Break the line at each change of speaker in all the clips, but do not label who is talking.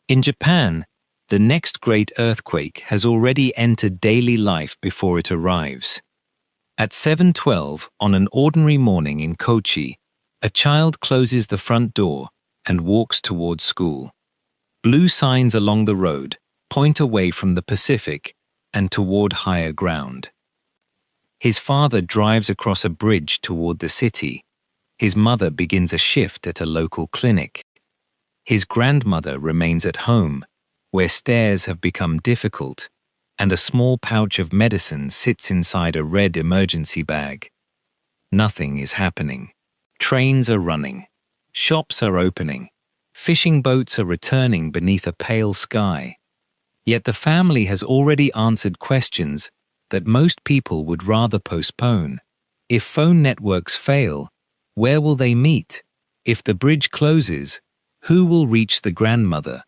In Japan, the next great earthquake has already entered daily life before it arrives. At 7:12 on an ordinary morning in Kochi, a child closes the front door and walks towards school. Blue signs along the road point away from the Pacific and toward higher ground. His father drives across a bridge toward the city. His mother begins a shift at a local clinic. His grandmother remains at home, where stairs have become difficult, and a small pouch of medicine sits inside a red emergency bag. Nothing is happening. Trains are running. Shops are opening. Fishing boats are returning beneath a pale sky. Yet the family has already answered questions that most people would rather postpone. If phone networks fail, where will they meet? If the bridge closes, who will reach the grandmother?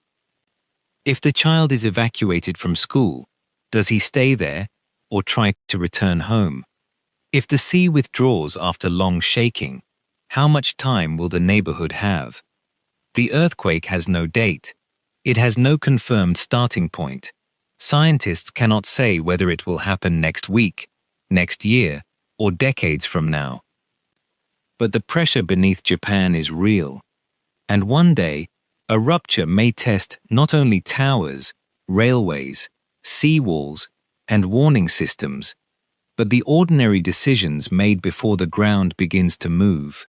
If the child is evacuated from school, does he stay there or try to return home? If the sea withdraws after long shaking, how much time will the neighborhood have? The earthquake has no date. It has no confirmed starting point. Scientists cannot say whether it will happen next week, next year, or decades from now. But the pressure beneath Japan is real. And one day, a rupture may test not only towers, railways, seawalls, and warning systems, but the ordinary decisions made before the ground begins to move.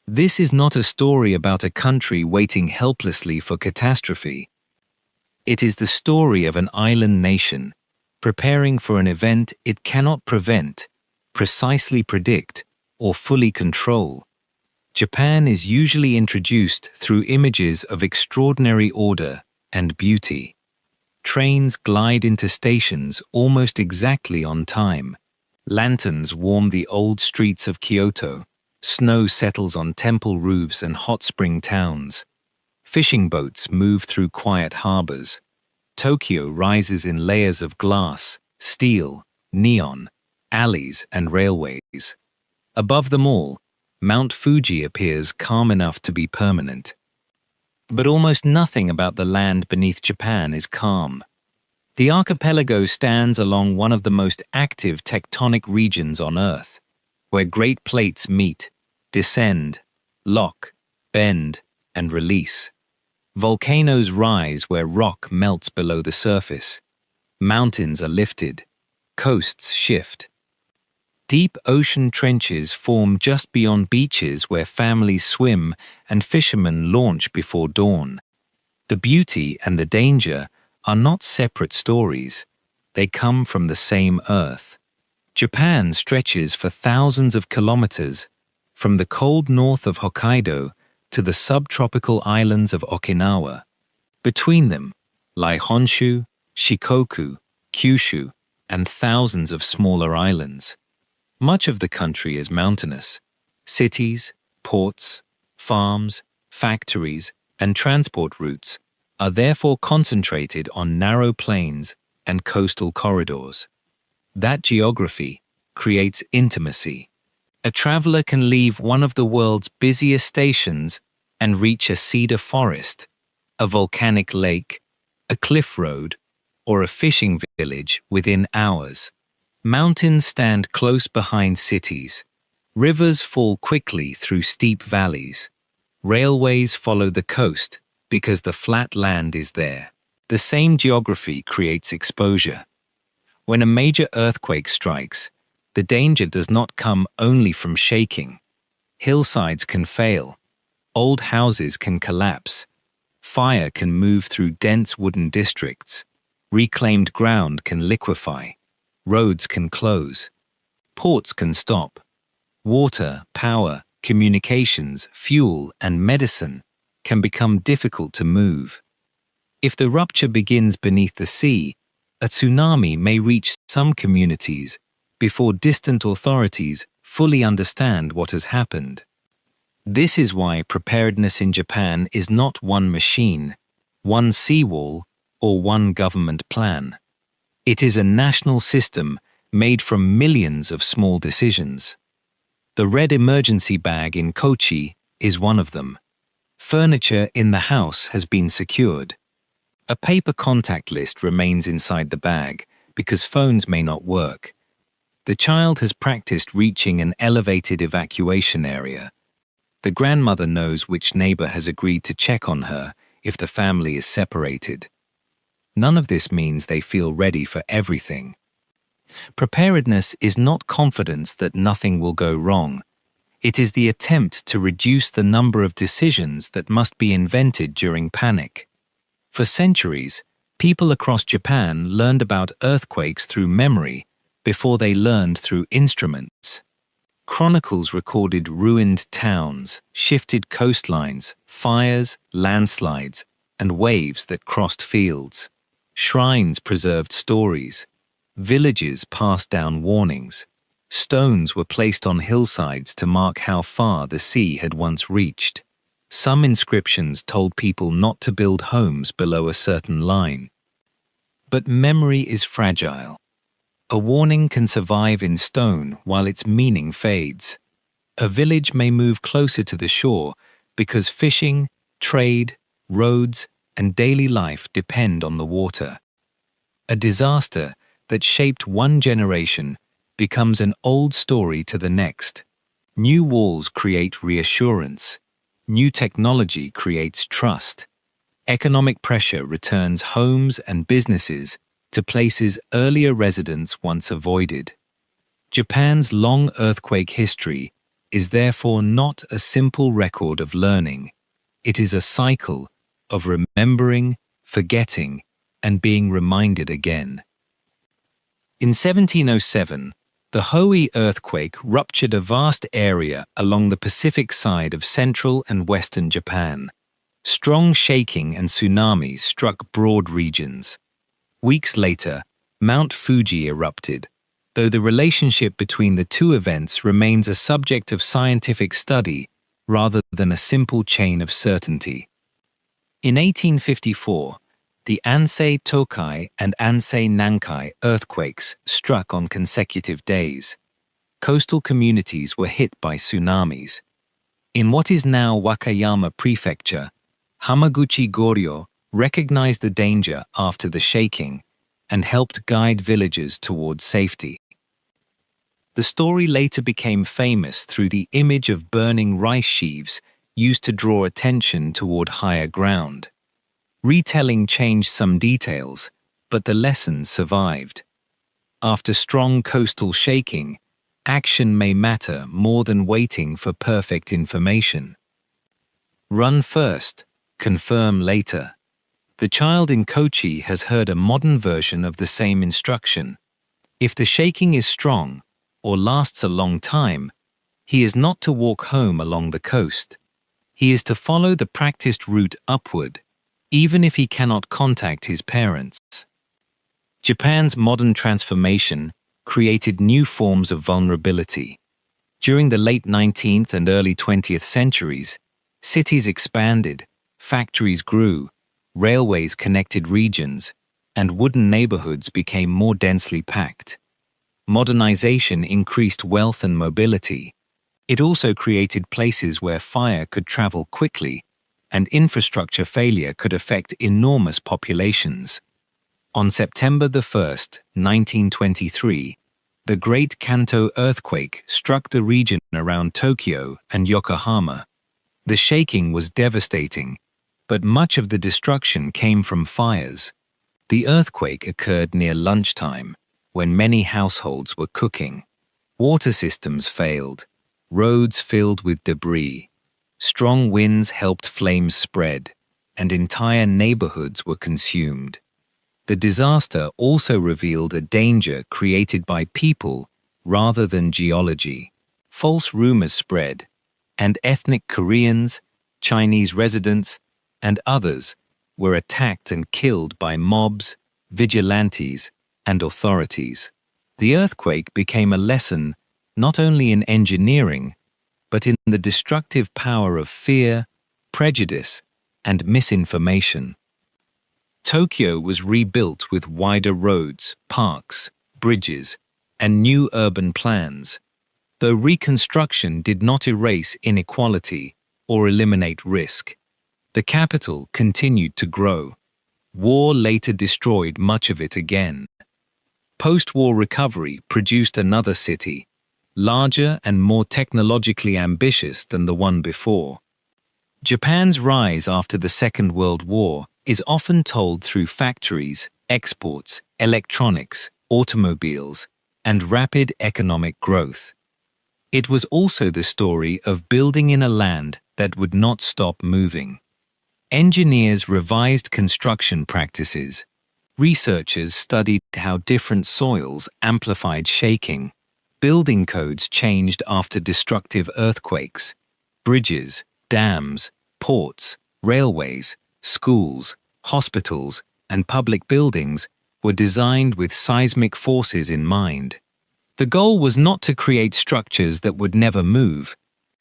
This is not a story about a country waiting helplessly for catastrophe. It is the story of an island nation, preparing for an event it cannot prevent, precisely predict, or fully control. Japan is usually introduced through images of extraordinary order and beauty. Trains glide into stations almost exactly on time. Lanterns warm the old streets of Kyoto. Snow settles on temple roofs and hot spring towns. Fishing boats move through quiet harbors. Tokyo rises in layers of glass, steel, neon, alleys, and railways. Above them all, Mount Fuji appears calm enough to be permanent. But almost nothing about the land beneath Japan is calm. The archipelago stands along one of the most active tectonic regions on Earth, where great plates meet, descend, lock, bend, and release. Volcanoes rise where rock melts below the surface. Mountains are lifted. Coasts shift. Deep ocean trenches form just beyond beaches where families swim and fishermen launch before dawn. The beauty and the danger are not separate stories. They come from the same earth. Japan stretches for thousands of kilometers, from the cold north of Hokkaido to the subtropical islands of Okinawa. Between them lie Honshu, Shikoku, Kyushu, and thousands of smaller islands. Much of the country is mountainous. Cities, ports, farms, factories, and transport routes are therefore concentrated on narrow plains and coastal corridors. That geography creates intimacy. A traveler can leave one of the world's busiest stations and reach a cedar forest, a volcanic lake, a cliff road, or a fishing village within hours. Mountains stand close behind cities. Rivers fall quickly through steep valleys. Railways follow the coast because the flat land is there. The same geography creates exposure. When a major earthquake strikes, the danger does not come only from shaking. Hillsides can fail. Old houses can collapse. Fire can move through dense wooden districts. Reclaimed ground can liquefy. Roads can close. Ports can stop. Water, power, communications, fuel, and medicine can become difficult to move. If the rupture begins beneath the sea, a tsunami may reach some communities before distant authorities fully understand what has happened. This is why preparedness in Japan is not one machine, one seawall, or one government plan. It is a national system made from millions of small decisions. The red emergency bag in Kochi is one of them. Furniture in the house has been secured. A paper contact list remains inside the bag because phones may not work. The child has practiced reaching an elevated evacuation area. The grandmother knows which neighbor has agreed to check on her if the family is separated. None of this means they feel ready for everything. Preparedness is not confidence that nothing will go wrong. It is the attempt to reduce the number of decisions that must be invented during panic. For centuries, people across Japan learned about earthquakes through memory before they learned through instruments. Chronicles recorded ruined towns, shifted coastlines, fires, landslides, and waves that crossed fields. Shrines preserved stories. Villages passed down warnings. Stones were placed on hillsides to mark how far the sea had once reached. Some inscriptions told people not to build homes below a certain line. But memory is fragile. A warning can survive in stone while its meaning fades. A village may move closer to the shore because fishing, trade, roads, and daily life depend on the water. A disaster that shaped one generation becomes an old story to the next. New walls create reassurance. New technology creates trust. Economic pressure returns homes and businesses to places earlier residents once avoided. Japan's long earthquake history is therefore not a simple record of learning. It is a cycle of remembering, forgetting, and being reminded again. In 1707, the Hoei earthquake ruptured a vast area along the Pacific side of central and western Japan. Strong shaking and tsunamis struck broad regions. Weeks later, Mount Fuji erupted, though the relationship between the two events remains a subject of scientific study rather than a simple chain of certainty. In 1854, the Ansei Tokai and Ansei Nankai earthquakes struck on consecutive days. Coastal communities were hit by tsunamis. In what is now Wakayama Prefecture, Hamaguchi Goryo recognized the danger after the shaking and helped guide villagers towards safety. The story later became famous through the image of burning rice sheaves used to draw attention toward higher ground. Retelling changed some details, but the lesson survived. After strong coastal shaking, action may matter more than waiting for perfect information. Run first, confirm later. The child in Kochi has heard a modern version of the same instruction. If the shaking is strong or lasts a long time, he is not to walk home along the coast. He is to follow the practiced route upward, even if he cannot contact his parents. Japan's modern transformation created new forms of vulnerability. During the late 19th and early 20th centuries, cities expanded, factories grew, railways connected regions, and wooden neighborhoods became more densely packed. Modernization increased wealth and mobility. It also created places where fire could travel quickly and infrastructure failure could affect enormous populations. On September 1st, 1923, the Great Kanto earthquake struck the region around Tokyo and Yokohama. The shaking was devastating, but much of the destruction came from fires. The earthquake occurred near lunchtime, when many households were cooking. Water systems failed, roads filled with debris. Strong winds helped flames spread, and entire neighborhoods were consumed. The disaster also revealed a danger created by people rather than geology. False rumors spread, and ethnic Koreans, Chinese residents, and others were attacked and killed by mobs, vigilantes, and authorities. The earthquake became a lesson not only in engineering, but in the destructive power of fear, prejudice, and misinformation. Tokyo was rebuilt with wider roads, parks, bridges, and new urban plans, though reconstruction did not erase inequality or eliminate risk. The capital continued to grow. War later destroyed much of it again. Post-war recovery produced another city, larger and more technologically ambitious than the one before. Japan's rise after the Second World War is often told through factories, exports, electronics, automobiles, and rapid economic growth. It was also the story of building in a land that would not stop moving. Engineers revised construction practices. Researchers studied how different soils amplified shaking. Building codes changed after destructive earthquakes. Bridges, dams, ports, railways, schools, hospitals, and public buildings were designed with seismic forces in mind. The goal was not to create structures that would never move.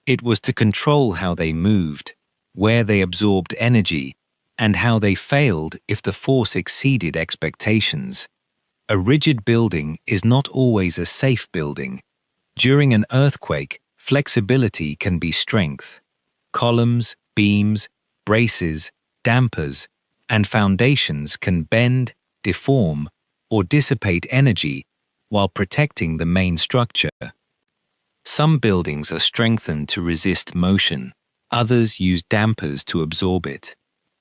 It was to control how they moved, where they absorbed energy, and how they failed if the force exceeded expectations. A rigid building is not always a safe building. During an earthquake, flexibility can be strength. Columns, beams, braces, dampers, and foundations can bend, deform, or dissipate energy while protecting the main structure. Some buildings are strengthened to resist motion. Others use dampers to absorb it.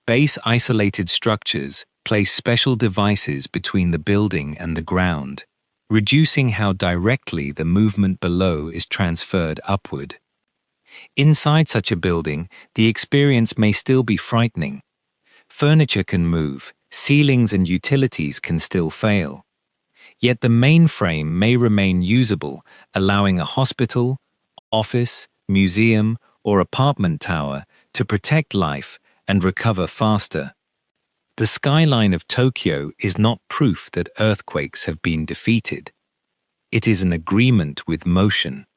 Base-isolated structures place special devices between the building and the ground, reducing how directly the movement below is transferred upward. Inside such a building, the experience may still be frightening. Furniture can move, ceilings and utilities can still fail. Yet the main frame may remain usable, allowing a hospital, office, museum, or apartment tower to protect life and recover faster. The skyline of Tokyo is not proof that earthquakes have been defeated. It is an agreement with motion.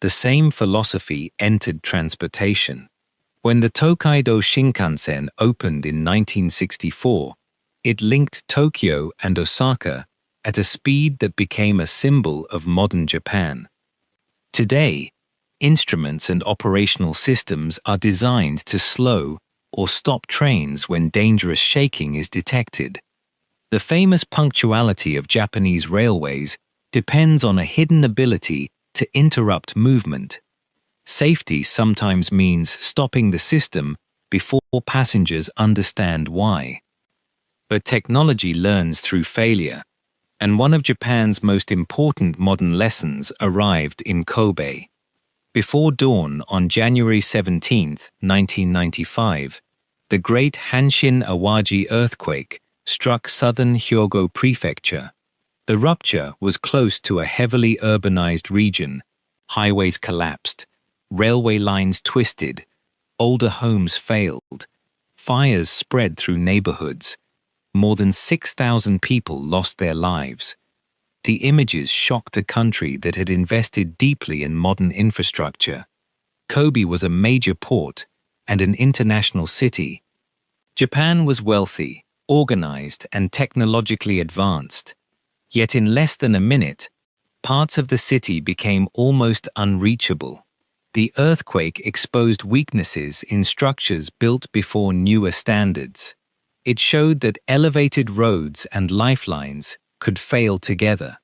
The same philosophy entered transportation. When the Tokaido Shinkansen opened in 1964, it linked Tokyo and Osaka at a speed that became a symbol of modern Japan. Today, instruments and operational systems are designed to slow or stop trains when dangerous shaking is detected. The famous punctuality of Japanese railways depends on a hidden ability to interrupt movement. Safety sometimes means stopping the system before passengers understand why. But technology learns through failure, and one of Japan's most important modern lessons arrived in Kobe. Before dawn on January 17, 1995, the great Hanshin Awaji earthquake struck southern Hyogo Prefecture. The rupture was close to a heavily urbanized region. Highways collapsed, railway lines twisted, older homes failed, fires spread through neighborhoods. More than 6,000 people lost their lives. The images shocked a country that had invested deeply in modern infrastructure. Kobe was a major port and an international city. Japan was wealthy, organized, and technologically advanced. Yet in less than a minute, parts of the city became almost unreachable. The earthquake exposed weaknesses in structures built before newer standards. It showed that elevated roads and lifelines could fail together.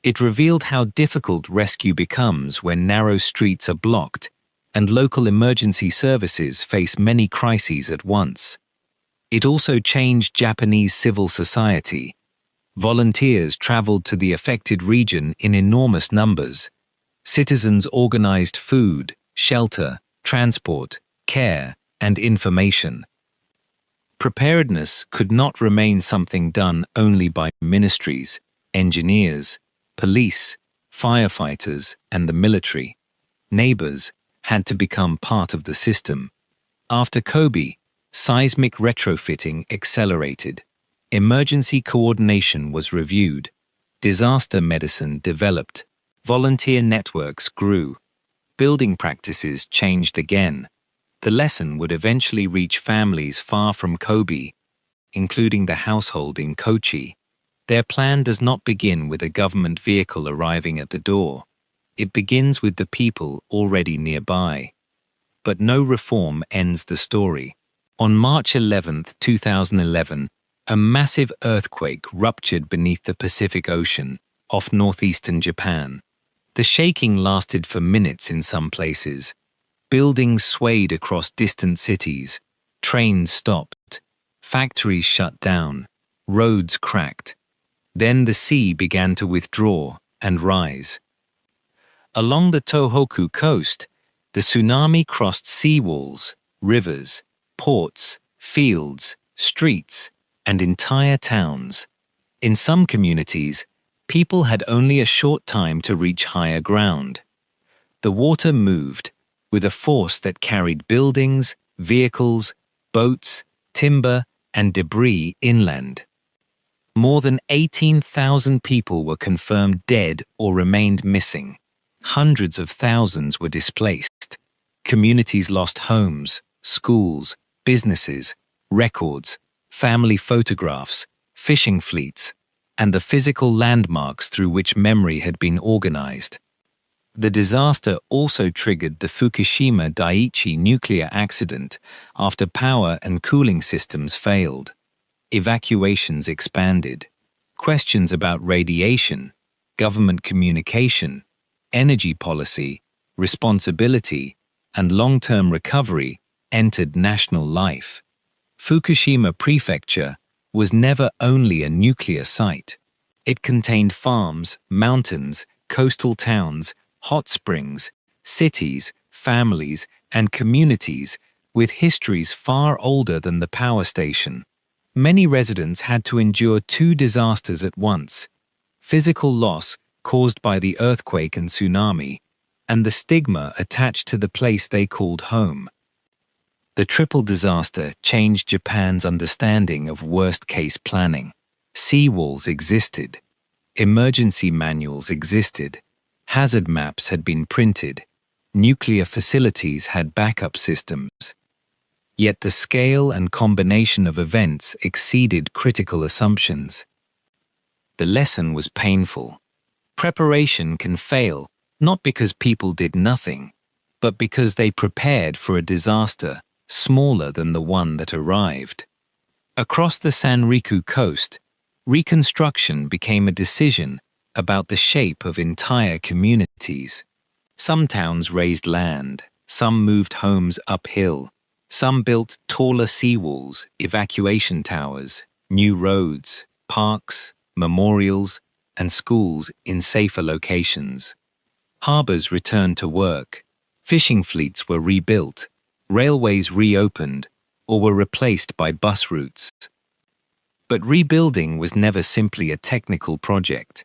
It revealed how difficult rescue becomes when narrow streets are blocked and local emergency services face many crises at once. It also changed Japanese civil society. Volunteers traveled to the affected region in enormous numbers. Citizens organized food, shelter, transport, care, and information. Preparedness could not remain something done only by ministries, engineers, police, firefighters, and the military. Neighbors had to become part of the system. After Kobe, seismic retrofitting accelerated. Emergency coordination was reviewed. Disaster medicine developed. Volunteer networks grew. Building practices changed again. The lesson would eventually reach families far from Kobe, including the household in Kochi. Their plan does not begin with a government vehicle arriving at the door. It begins with the people already nearby. But no reform ends the story. On March 11, 2011, A massive earthquake ruptured beneath the Pacific Ocean, off northeastern Japan. The shaking lasted for minutes in some places. Buildings swayed across distant cities, trains stopped, factories shut down, roads cracked. Then the sea began to withdraw and rise. Along the Tōhoku coast, the tsunami crossed seawalls, rivers, ports, fields, streets, and entire towns. In some communities, people had only a short time to reach higher ground. The water moved with a force that carried buildings, vehicles, boats, timber, and debris inland. More than 18,000 people were confirmed dead or remained missing. Hundreds of thousands were displaced. Communities lost homes, schools, businesses, records, family photographs, fishing fleets, and the physical landmarks through which memory had been organized. The disaster also triggered the Fukushima Daiichi nuclear accident after power and cooling systems failed. Evacuations expanded. Questions about radiation, government communication, energy policy, responsibility, and long-term recovery entered national life. Fukushima Prefecture was never only a nuclear site. It contained farms, mountains, coastal towns, hot springs, cities, families, and communities with histories far older than the power station. Many residents had to endure two disasters at once: physical loss caused by the earthquake and tsunami, and the stigma attached to the place they called home. The triple disaster changed Japan's understanding of worst-case planning. Seawalls existed. Emergency manuals existed. Hazard maps had been printed. Nuclear facilities had backup systems. Yet the scale and combination of events exceeded critical assumptions. The lesson was painful. Preparation can fail, not because people did nothing, but because they prepared for a disaster smaller than the one that arrived. Across the Sanriku coast, reconstruction became a decision about the shape of entire communities. Some towns raised land, some moved homes uphill, some built taller seawalls, evacuation towers, new roads, parks, memorials, and schools in safer locations. Harbors returned to work, fishing fleets were rebuilt, railways reopened, or were replaced by bus routes. But rebuilding was never simply a technical project.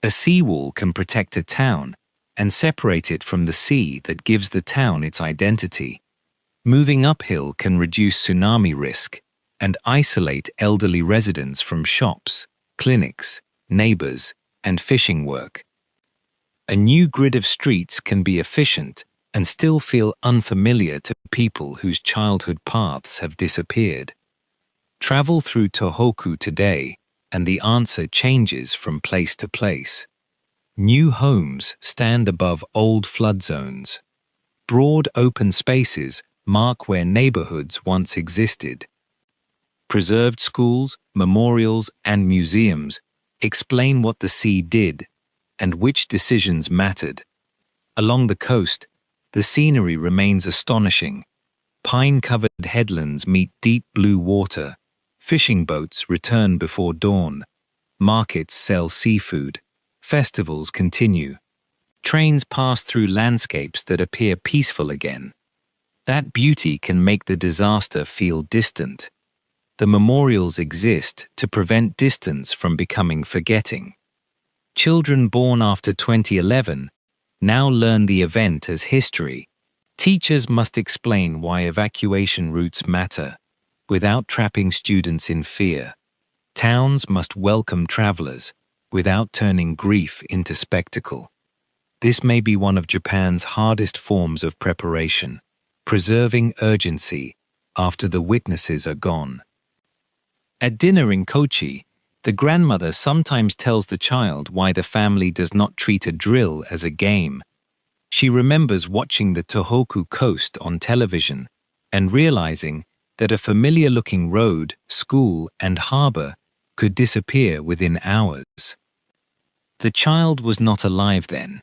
A seawall can protect a town and separate it from the sea that gives the town its identity. Moving uphill can reduce tsunami risk and isolate elderly residents from shops, clinics, neighbors, and fishing work. A new grid of streets can be efficient and still feel unfamiliar to people whose childhood paths have disappeared. Travel through Tōhoku today, and the answer changes from place to place. New homes stand above old flood zones. Broad open spaces mark where neighborhoods once existed. Preserved schools, memorials, and museums explain what the sea did and which decisions mattered. Along the coast, the scenery remains astonishing. Pine-covered headlands meet deep blue water. Fishing boats return before dawn. Markets sell seafood. Festivals continue. Trains pass through landscapes that appear peaceful again. That beauty can make the disaster feel distant. The memorials exist to prevent distance from becoming forgetting. Children born after 2011 now learn the event as history. Teachers must explain why evacuation routes matter, without trapping students in fear. Towns must welcome travelers, without turning grief into spectacle. This may be one of Japan's hardest forms of preparation, preserving urgency after the witnesses are gone. At dinner in Kochi, the grandmother sometimes tells the child why the family does not treat a drill as a game. She remembers watching the Tōhoku coast on television and realizing that a familiar-looking road, school, and harbor could disappear within hours. The child was not alive then.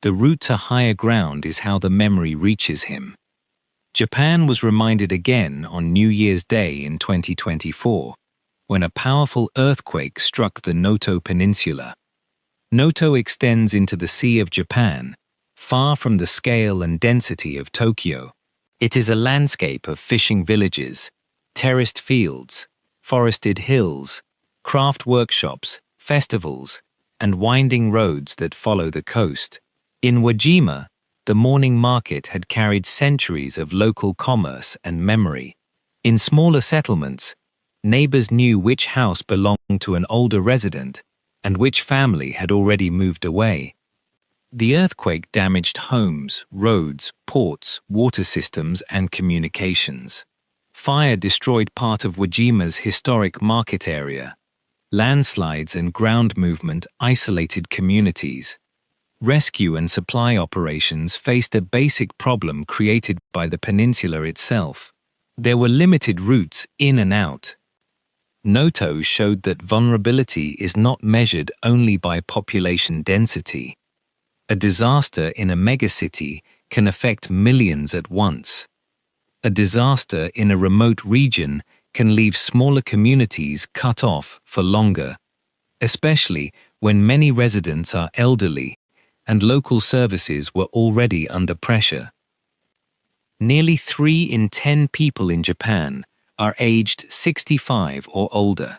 The route to higher ground is how the memory reaches him. Japan was reminded again on New Year's Day in 2024, when a powerful earthquake struck the Noto Peninsula. Noto extends into the Sea of Japan, far from the scale and density of Tokyo. It is a landscape of fishing villages, terraced fields, forested hills, craft workshops, festivals, and winding roads that follow the coast. In Wajima, the morning market had carried centuries of local commerce and memory. In smaller settlements, neighbors knew which house belonged to an older resident and which family had already moved away. The earthquake damaged homes, roads, ports, water systems, and communications. Fire destroyed part of Wajima's historic market area. Landslides and ground movement isolated communities. Rescue and supply operations faced a basic problem created by the peninsula itself. There were limited routes in and out. Noto showed that vulnerability is not measured only by population density. A disaster in a megacity can affect millions at once. A disaster in a remote region can leave smaller communities cut off for longer, especially when many residents are elderly and local services were already under pressure. Nearly 3 in 10 people in Japan are aged 65 or older.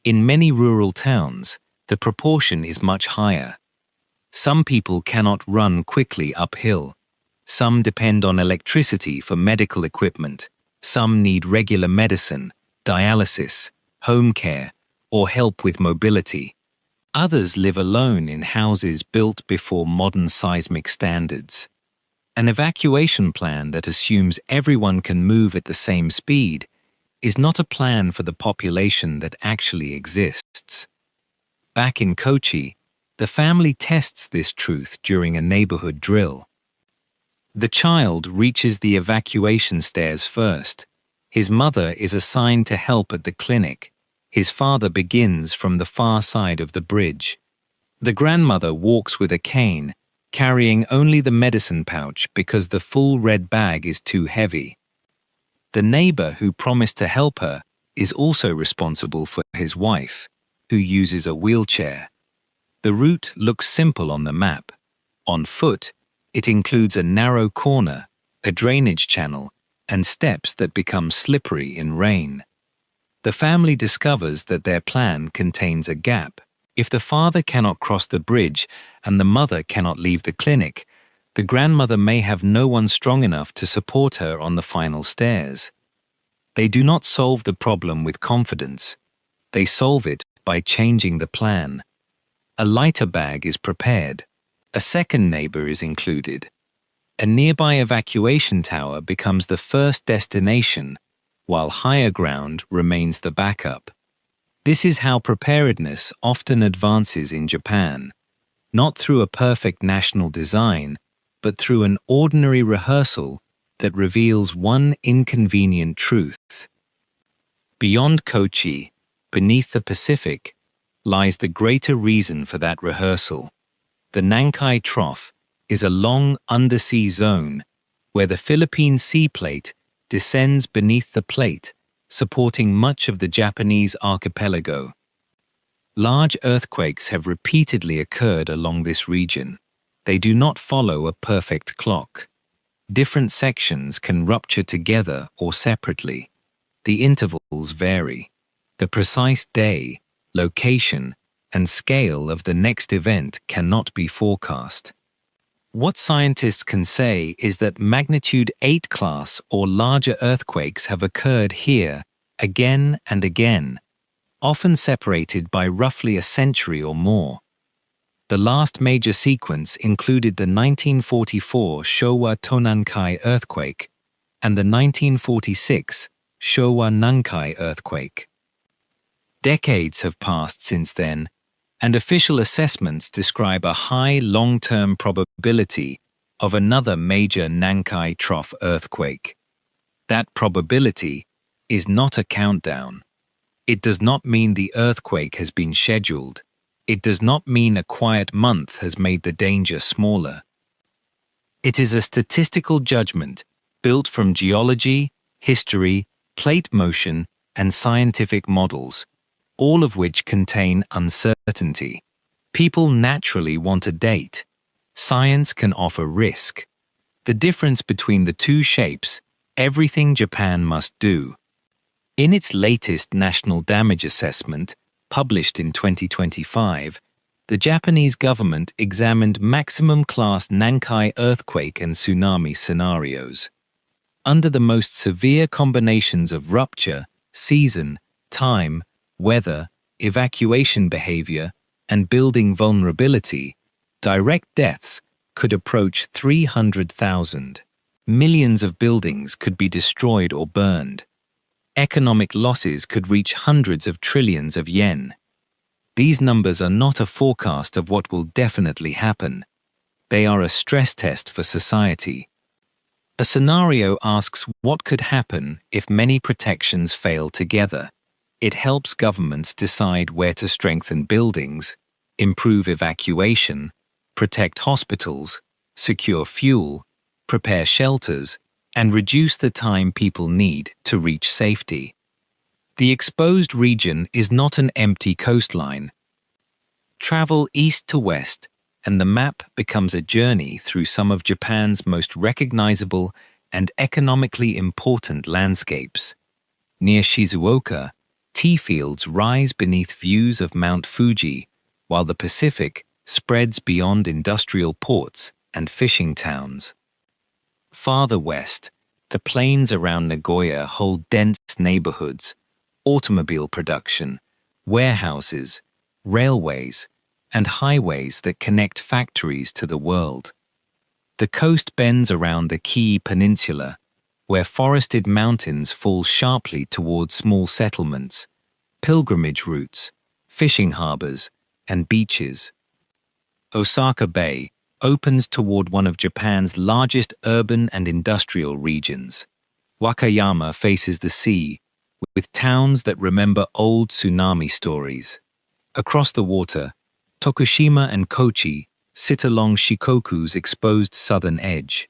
In many rural towns, the proportion is much higher. Some people cannot run quickly uphill. Some depend on electricity for medical equipment. Some need regular medicine, dialysis, home care, or help with mobility. Others live alone in houses built before modern seismic standards. An evacuation plan that assumes everyone can move at the same speed is not a plan for the population that actually exists. Back in Kochi, the family tests this truth during a neighborhood drill. The child reaches the evacuation stairs first. His mother is assigned to help at the clinic. His father begins from the far side of the bridge. The grandmother walks with a cane, carrying only the medicine pouch because the full red bag is too heavy. The neighbor who promised to help her is also responsible for his wife, who uses a wheelchair. The route looks simple on the map. On foot, it includes a narrow corner, a drainage channel, and steps that become slippery in rain. The family discovers that their plan contains a gap. If the father cannot cross the bridge and the mother cannot leave the clinic, the grandmother may have no one strong enough to support her on the final stairs. They do not solve the problem with confidence. They solve it by changing the plan. A lighter bag is prepared. A second neighbor is included. A nearby evacuation tower becomes the first destination, while higher ground remains the backup. This is how preparedness often advances in Japan, not through a perfect national design, but through an ordinary rehearsal that reveals one inconvenient truth. Beyond Kochi, beneath the Pacific, lies the greater reason for that rehearsal. The Nankai Trough is a long undersea zone where the Philippine Sea Plate descends beneath the plate, supporting much of the Japanese archipelago. Large earthquakes have repeatedly occurred along this region. They do not follow a perfect clock. Different sections can rupture together or separately. The intervals vary. The precise day, location, and scale of the next event cannot be forecast. What scientists can say is that magnitude 8 class or larger earthquakes have occurred here again and again, often separated by roughly a century or more. The last major sequence included the 1944 Showa Tonankai earthquake and the 1946 Showa Nankai earthquake. Decades have passed since then, and official assessments describe a high long-term probability of another major Nankai Trough earthquake. That probability, is not a countdown. It does not mean the earthquake has been scheduled. It does not mean a quiet month has made the danger smaller. It is a statistical judgment built from geology, history, plate motion, and scientific models, all of which contain uncertainty. People naturally want a date. Science can offer risk. The difference between the two shapes everything Japan must do. In its latest National Damage Assessment, published in 2025, the Japanese government examined maximum-class Nankai earthquake and tsunami scenarios. Under the most severe combinations of rupture, season, time, weather, evacuation behavior, and building vulnerability, direct deaths could approach 300,000. Millions of buildings could be destroyed or burned. Economic losses could reach hundreds of trillions of yen. These numbers are not a forecast of what will definitely happen. They are a stress test for society. A scenario asks what could happen if many protections fail together. It helps governments decide where to strengthen buildings, improve evacuation, protect hospitals, secure fuel, prepare shelters, and reduce the time people need to reach safety. The exposed region is not an empty coastline. Travel east to west, and the map becomes a journey through some of Japan's most recognizable and economically important landscapes. Near Shizuoka, tea fields rise beneath views of Mount Fuji, while the Pacific spreads beyond industrial ports and fishing towns. Farther west, the plains around Nagoya hold dense neighborhoods, automobile production, warehouses, railways, and highways that connect factories to the world. The coast bends around the Kii Peninsula, where forested mountains fall sharply toward small settlements, pilgrimage routes, fishing harbors, and beaches. Osaka Bay opens toward one of Japan's largest urban and industrial regions. Wakayama faces the sea, with towns that remember old tsunami stories. Across the water, Tokushima and Kochi sit along Shikoku's exposed southern edge.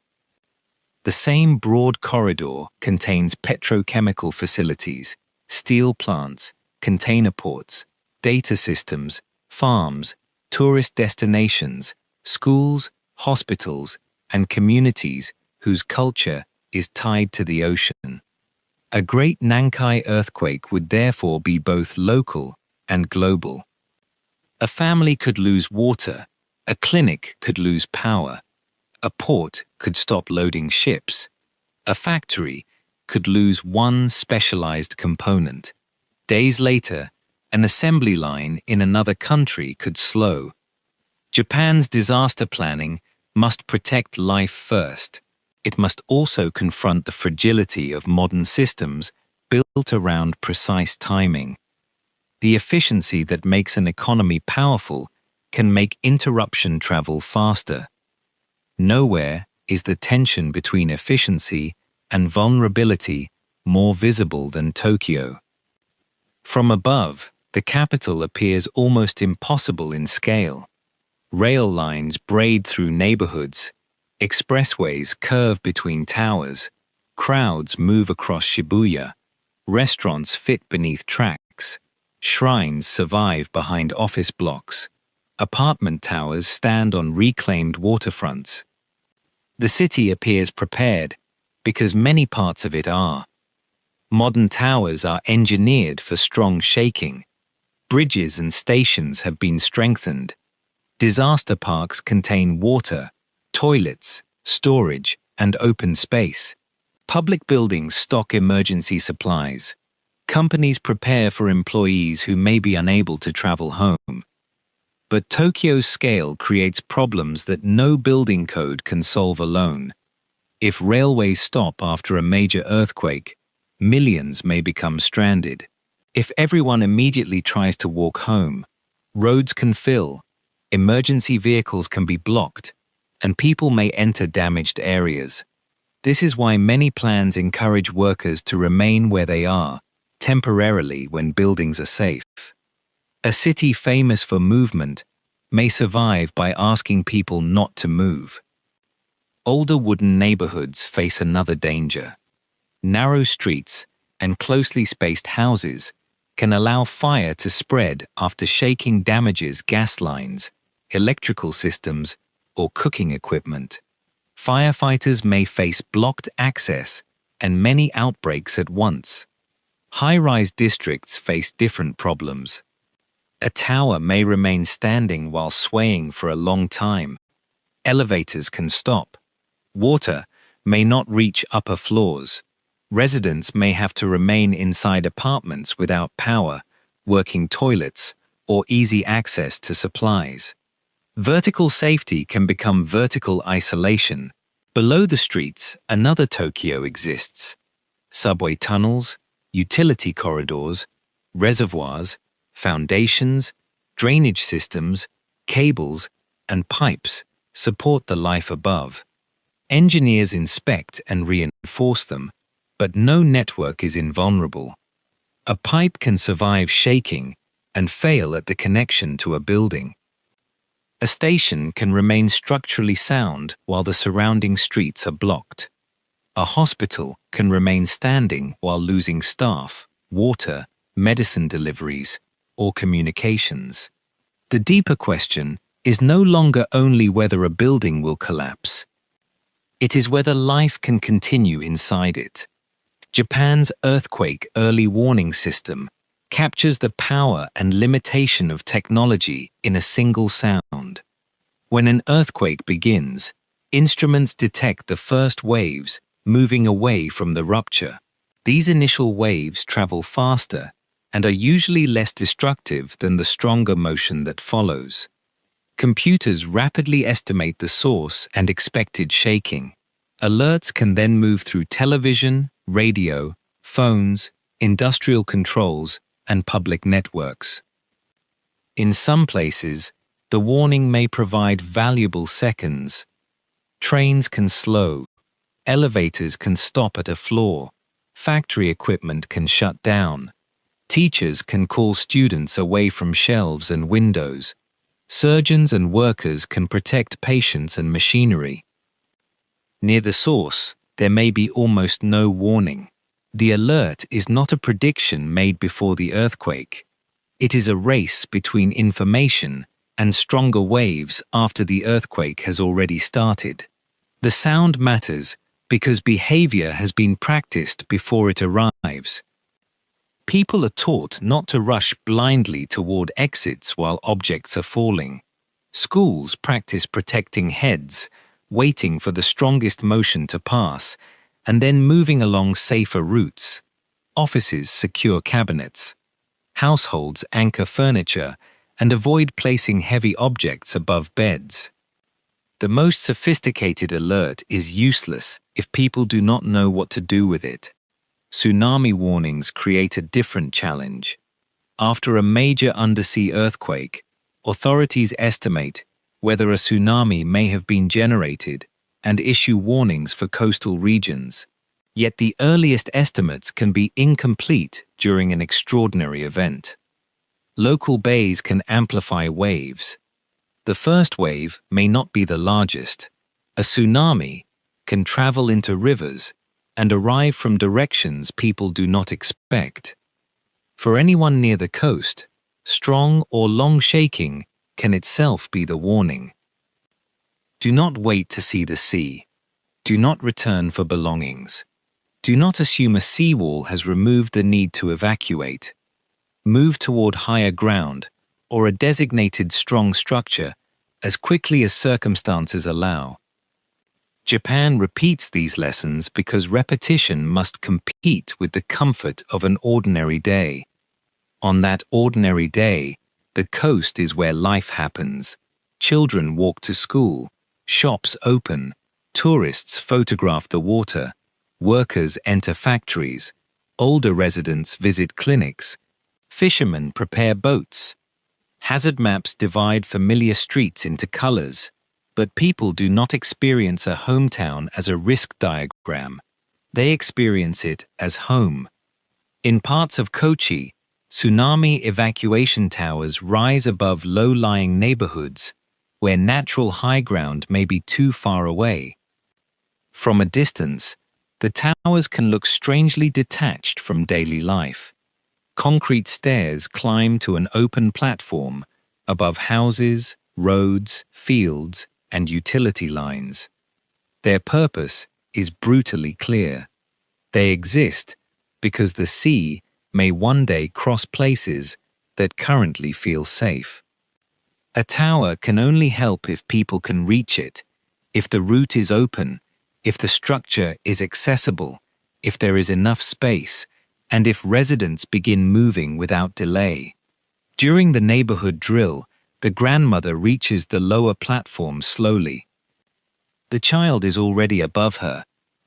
The same broad corridor contains petrochemical facilities, steel plants, container ports, data systems, farms, tourist destinations, schools, hospitals, and communities whose culture is tied to the ocean. A great Nankai earthquake would therefore be both local and global. A family could lose water, a clinic could lose power, a port could stop loading ships, a factory could lose one specialized component. Days later, an assembly line in another country could slow. Japan's disaster planning must protect life first. It must also confront the fragility of modern systems built around precise timing. The efficiency that makes an economy powerful can make interruption travel faster. Nowhere is the tension between efficiency and vulnerability more visible than Tokyo. From above, the capital appears almost impossible in scale. Rail lines braid through neighborhoods, expressways curve between towers, crowds move across Shibuya, restaurants fit beneath tracks, shrines survive behind office blocks, apartment towers stand on reclaimed waterfronts. The city appears prepared because many parts of it are. Modern towers are engineered for strong shaking. Bridges and stations have been strengthened. Disaster parks contain water, toilets, storage, and open space. Public buildings stock emergency supplies. Companies prepare for employees who may be unable to travel home. But Tokyo's scale creates problems that no building code can solve alone. If railways stop after a major earthquake, millions may become stranded. If everyone immediately tries to walk home, roads can fill, emergency vehicles can be blocked, and people may enter damaged areas. This is why many plans encourage workers to remain where they are, temporarily when buildings are safe. A city famous for movement may survive by asking people not to move. Older wooden neighborhoods face another danger. Narrow streets and closely spaced houses can allow fire to spread after shaking damages gas lines, electrical systems, or cooking equipment. Firefighters may face blocked access and many outbreaks at once. High-rise districts face different problems. A tower may remain standing while swaying for a long time. Elevators can stop. Water may not reach upper floors. Residents may have to remain inside apartments without power, working toilets, or easy access to supplies. Vertical safety can become vertical isolation. Below the streets, another Tokyo exists. Subway tunnels, utility corridors, reservoirs, foundations, drainage systems, cables, and pipes support the life above. Engineers inspect and reinforce them, but no network is invulnerable. A pipe can survive shaking and fail at the connection to a building. A station can remain structurally sound while the surrounding streets are blocked. A hospital can remain standing while losing staff, water, medicine deliveries, or communications. The deeper question is no longer only whether a building will collapse. It is whether life can continue inside it. Japan's earthquake early warning system captures the power and limitation of technology in a single sound. When an earthquake begins, instruments detect the first waves moving away from the rupture. These initial waves travel faster and are usually less destructive than the stronger motion that follows. Computers rapidly estimate the source and expected shaking. Alerts can then move through television, radio, phones, industrial controls, and public networks. In some places, the warning may provide valuable seconds. Trains can slow, elevators can stop at a floor, factory equipment can shut down, teachers can call students away from shelves and windows, surgeons and workers can protect patients and machinery. Near the source, there may be almost no warning. The alert is not a prediction made before the earthquake. It is a race between information and stronger waves after the earthquake has already started. The sound matters because behavior has been practiced before it arrives. People are taught not to rush blindly toward exits while objects are falling. Schools practice protecting heads, waiting for the strongest motion to pass, and then moving along safer routes. Offices secure cabinets. Households anchor furniture and avoid placing heavy objects above beds. The most sophisticated alert is useless if people do not know what to do with it. Tsunami warnings create a different challenge. After a major undersea earthquake, authorities estimate whether a tsunami may have been generated and issue warnings for coastal regions. Yet the earliest estimates can be incomplete during an extraordinary event. Local bays can amplify waves. The first wave may not be the largest. A tsunami can travel into rivers and arrive from directions people do not expect. For anyone near the coast, strong or long shaking can itself be the warning. Do not wait to see the sea. Do not return for belongings. Do not assume a seawall has removed the need to evacuate. Move toward higher ground or a designated strong structure as quickly as circumstances allow. Japan repeats these lessons because repetition must compete with the comfort of an ordinary day. On that ordinary day, the coast is where life happens. Children walk to school, shops open, tourists photograph the water, workers enter factories, older residents visit clinics, fishermen prepare boats. Hazard maps divide familiar streets into colors, But people do not experience a hometown as a risk diagram. They experience it as home. In parts of Kochi, tsunami evacuation towers rise above low-lying neighborhoods where natural high ground may be too far away. From a distance, the towers can look strangely detached from daily life. Concrete stairs climb to an open platform above houses, roads, fields, and utility lines. Their purpose is brutally clear. They exist because the sea may one day cross places that currently feel safe. A tower can only help if people can reach it, if the route is open, if the structure is accessible, if there is enough space, and if residents begin moving without delay. During the neighborhood drill, the grandmother reaches the lower platform slowly. The child is already above her.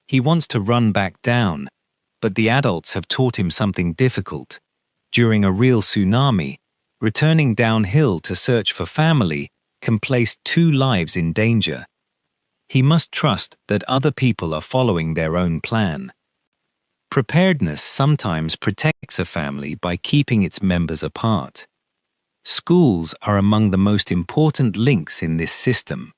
He wants to run back down, but the adults have taught him something difficult. During a real tsunami, returning downhill to search for family can place 2 lives in danger. He must trust that other people are following their own plan. Preparedness sometimes protects a family by keeping its members apart. Schools are among the most important links in this system.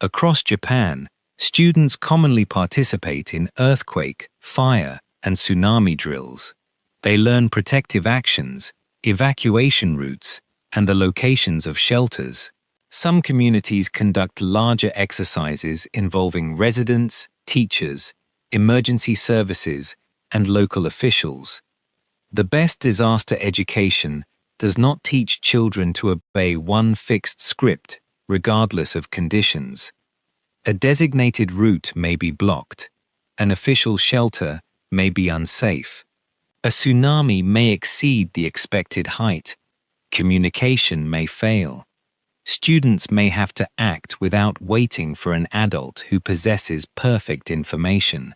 Across Japan, students commonly participate in earthquake, fire, and tsunami drills. They learn protective actions, evacuation routes, and the locations of shelters. Some communities conduct larger exercises involving residents, teachers, emergency services, and local officials. The best disaster education does not teach children to obey one fixed script, regardless of conditions. A designated route may be blocked. An official shelter may be unsafe. A tsunami may exceed the expected height. Communication may fail. Students may have to act without waiting for an adult who possesses perfect information.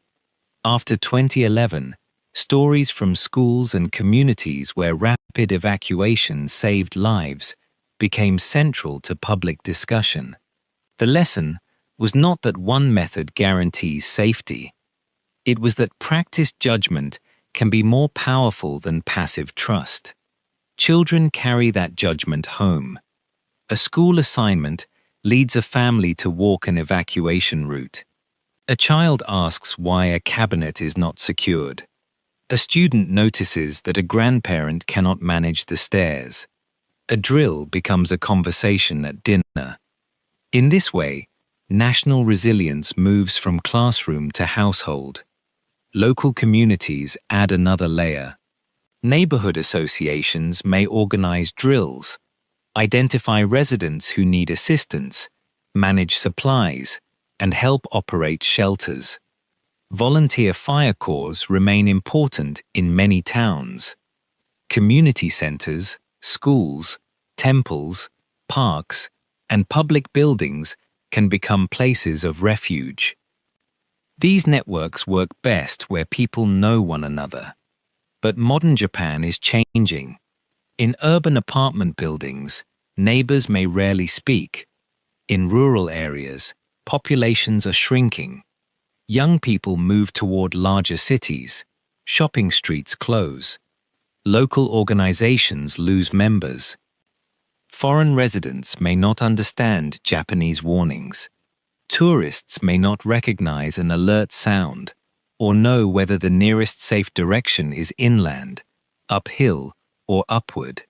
After 2011, stories from schools and communities where rapid evacuation saved lives became central to public discussion. The lesson was not that one method guarantees safety. It was that practiced judgment can be more powerful than passive trust. Children carry that judgment home. A school assignment leads a family to walk an evacuation route. A child asks why a cabinet is not secured. A student notices that a grandparent cannot manage the stairs. A drill becomes a conversation at dinner. In this way, national resilience moves from classroom to household. Local communities add another layer. Neighborhood associations may organize drills, identify residents who need assistance, manage supplies, and help operate shelters. Volunteer fire corps remain important in many towns. Community centers, schools, temples, parks, and public buildings can become places of refuge. These networks work best where people know one another. But modern Japan is changing. In urban apartment buildings, neighbors may rarely speak. In rural areas, populations are shrinking. Young people move toward larger cities. Shopping streets close. Local organizations lose members. Foreign residents may not understand Japanese warnings. Tourists may not recognize an alert sound or know whether the nearest safe direction is inland, uphill, or upward.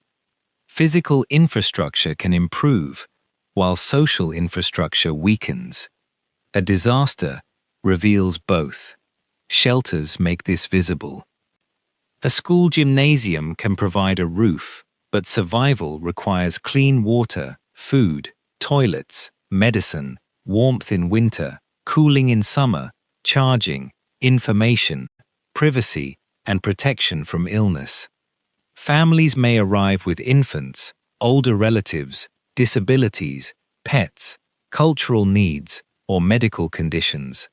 Physical infrastructure can improve, while social infrastructure weakens. A disaster reveals both. Shelters make this visible. A school gymnasium can provide a roof, but survival requires clean water, food, toilets, medicine, warmth in winter, cooling in summer, charging, information, privacy, and protection from illness. Families may arrive with infants, older relatives, disabilities, pets, cultural needs, or medical conditions.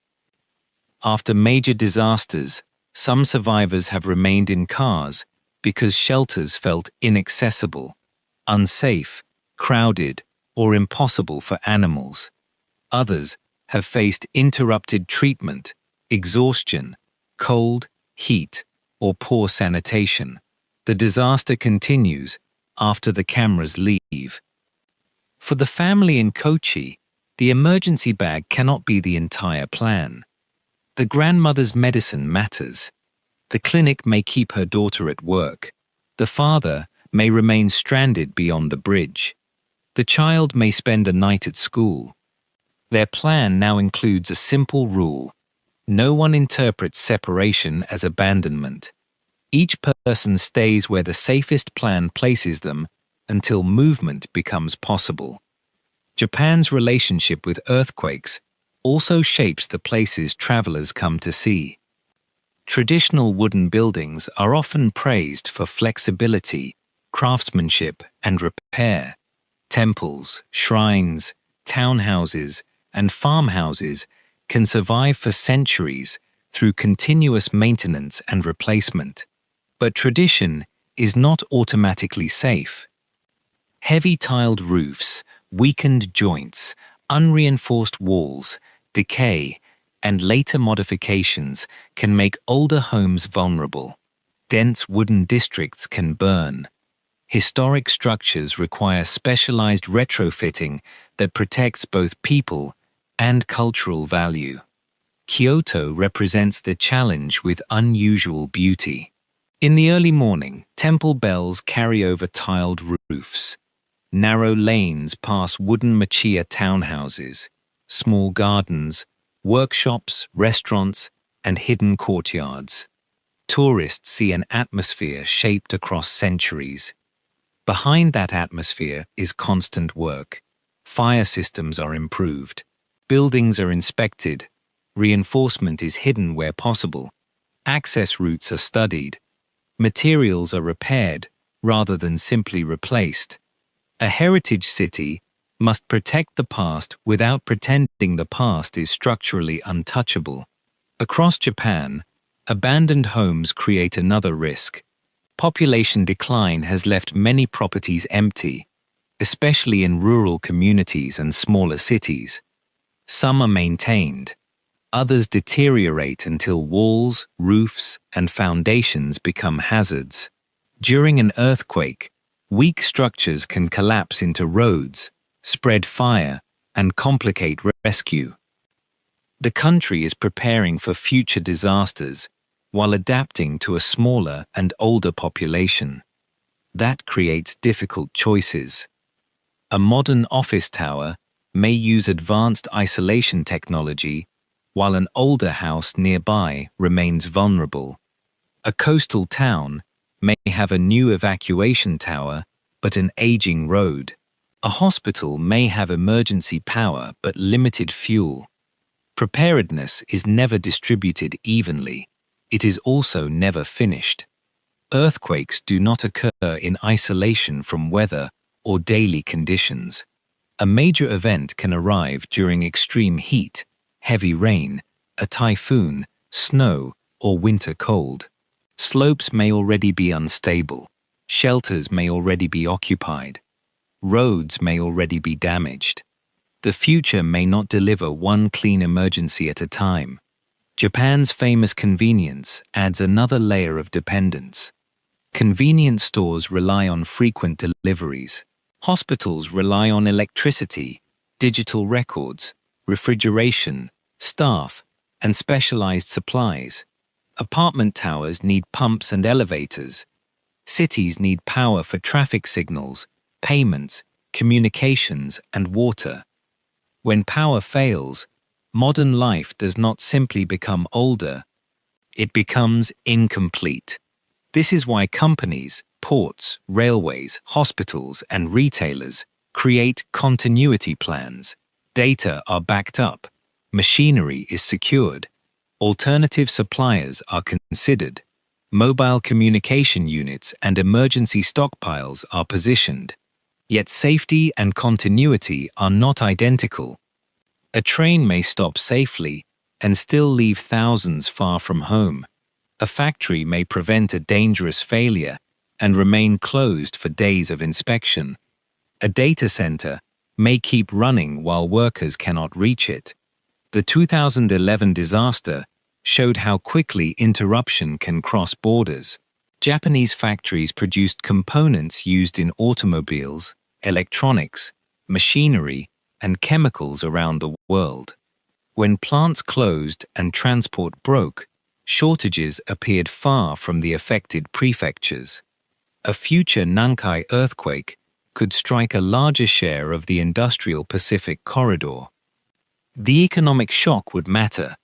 After major disasters, some survivors have remained in cars because shelters felt inaccessible, unsafe, crowded, or impossible for animals. Others have faced interrupted treatment, exhaustion, cold, heat, or poor sanitation. The disaster continues after the cameras leave. For the family in Kochi, the emergency bag cannot be the entire plan. The grandmother's medicine matters. The clinic may keep her daughter at work. The father may remain stranded beyond the bridge. The child may spend a night at school. Their plan now includes a simple rule. No one interprets separation as abandonment. Each person stays where the safest plan places them until movement becomes possible. Japan's relationship with earthquakes also shapes the places travelers come to see. Traditional wooden buildings are often praised for flexibility, craftsmanship, and repair. Temples, shrines, townhouses, and farmhouses can survive for centuries through continuous maintenance and replacement. But tradition is not automatically safe. Heavy tiled roofs, weakened joints, unreinforced walls, decay, and later modifications can make older homes vulnerable. Dense wooden districts can burn. Historic structures require specialized retrofitting that protects both people and cultural value. Kyoto represents the challenge with unusual beauty. In the early morning, temple bells carry over tiled roofs. Narrow lanes pass wooden machiya townhouses, small gardens, workshops, restaurants, and hidden courtyards. Tourists see an atmosphere shaped across centuries. Behind that atmosphere is constant work. Fire systems are improved. Buildings are inspected. Reinforcement is hidden where possible. Access routes are studied. Materials are repaired rather than simply replaced. A heritage city must protect the past without pretending the past is structurally untouchable. Across Japan, abandoned homes create another risk. Population decline has left many properties empty, especially in rural communities and smaller cities. Some are maintained. Others deteriorate until walls, roofs, and foundations become hazards. During an earthquake, weak structures can collapse into roads, spread fire, and complicate rescue. The country is preparing for future disasters while adapting to a smaller and older population. That creates difficult choices. A modern office tower may use advanced isolation technology, while an older house nearby remains vulnerable. A coastal town may have a new evacuation tower but an aging road. A hospital may have emergency power but limited fuel. Preparedness is never distributed evenly. It is also never finished. Earthquakes do not occur in isolation from weather or daily conditions. A major event can arrive during extreme heat, heavy rain, a typhoon, snow, or winter cold. Slopes may already be unstable. Shelters may already be occupied. Roads may already be damaged. The future may not deliver one clean emergency at a time. Japan's famous convenience adds another layer of dependence. Convenience stores rely on frequent deliveries. Hospitals rely on electricity, digital records, refrigeration, staff, and specialized supplies. Apartment towers need pumps and elevators. Cities need power for traffic signals, payments, communications, and water. When power fails, modern life does not simply become older, it becomes incomplete. This is why companies, ports, railways, hospitals, and retailers create continuity plans. Data are backed up, machinery is secured, alternative suppliers are considered, mobile communication units and emergency stockpiles are positioned. Yet safety and continuity are not identical. A train may stop safely and still leave thousands far from home. A factory may prevent a dangerous failure and remain closed for days of inspection. A data center may keep running while workers cannot reach it. The 2011 disaster showed how quickly interruption can cross borders. Japanese factories produced components used in automobiles, electronics, machinery, and chemicals around the world. When plants closed and transport broke, shortages appeared far from the affected prefectures. A future Nankai earthquake could strike a larger share of the industrial Pacific corridor. The economic shock would matter,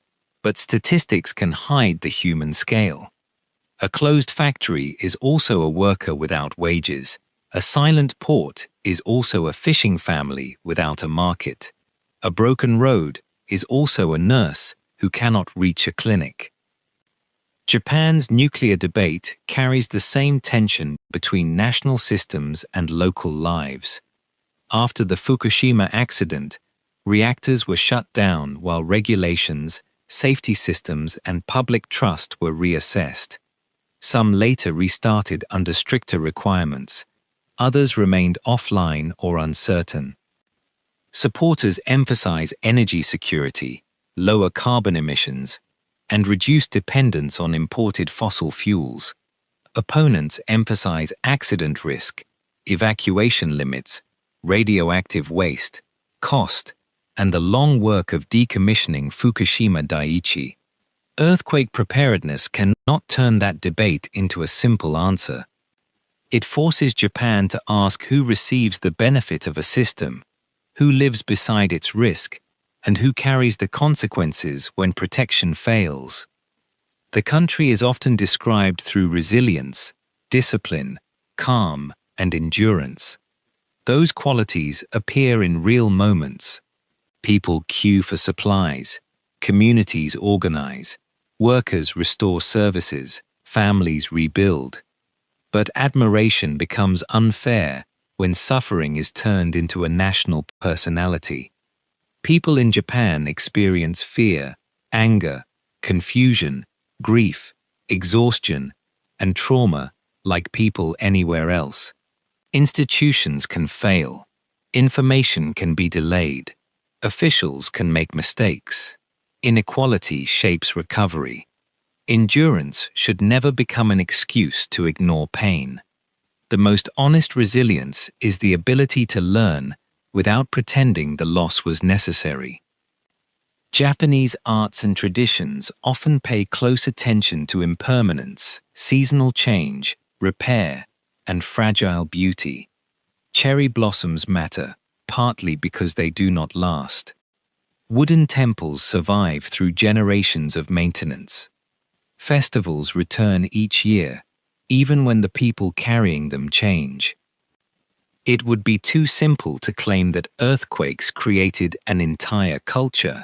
but statistics can hide the human scale. A closed factory is also a worker without wages. A silent port is also a fishing family without a market. A broken road is also a nurse who cannot reach a clinic. Japan's nuclear debate carries the same tension between national systems and local lives. After the Fukushima accident, reactors were shut down while regulations, safety systems, and public trust were reassessed. Some later restarted under stricter requirements. Others remained offline or uncertain. Supporters emphasize energy security, lower carbon emissions, and reduced dependence on imported fossil fuels. Opponents emphasize accident risk, evacuation limits, radioactive waste, cost, and the long work of decommissioning Fukushima Daiichi. Earthquake preparedness cannot turn that debate into a simple answer. It forces Japan to ask who receives the benefit of a system, who lives beside its risk, and who carries the consequences when protection fails. The country is often described through resilience, discipline, calm, and endurance. Those qualities appear in real moments. People queue for supplies, communities organize, workers restore services, families rebuild. But admiration becomes unfair when suffering is turned into a national personality. People in Japan experience fear, anger, confusion, grief, exhaustion, and trauma like people anywhere else. Institutions can fail. Information can be delayed. Officials can make mistakes. Inequality shapes recovery. Endurance should never become an excuse to ignore pain. The most honest resilience is the ability to learn without pretending the loss was necessary. Japanese arts and traditions often pay close attention to impermanence, seasonal change, repair, and fragile beauty. Cherry blossoms matter, partly because they do not last. Wooden temples survive through generations of maintenance. Festivals return each year, even when the people carrying them change. It would be too simple to claim that earthquakes created an entire culture.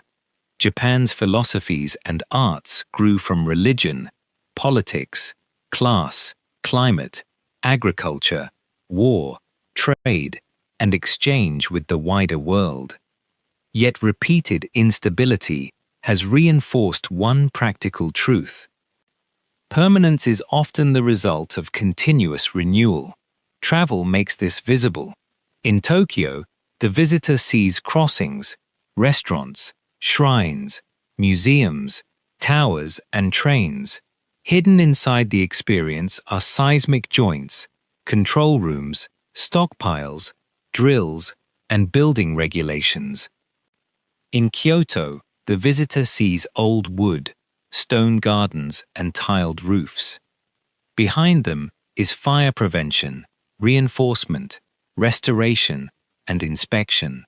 Japan's philosophies and arts grew from religion, politics, class, climate, agriculture, war, trade, and exchange with the wider world. Yet repeated instability has reinforced one practical truth. Permanence is often the result of continuous renewal. Travel makes this visible. In Tokyo, the visitor sees crossings, restaurants, shrines, museums, towers, and trains. Hidden inside the experience are seismic joints, control rooms, stockpiles, drills, and building regulations. In Kyoto, the visitor sees old wood, stone gardens, and tiled roofs. Behind them is fire prevention, reinforcement, restoration, and inspection.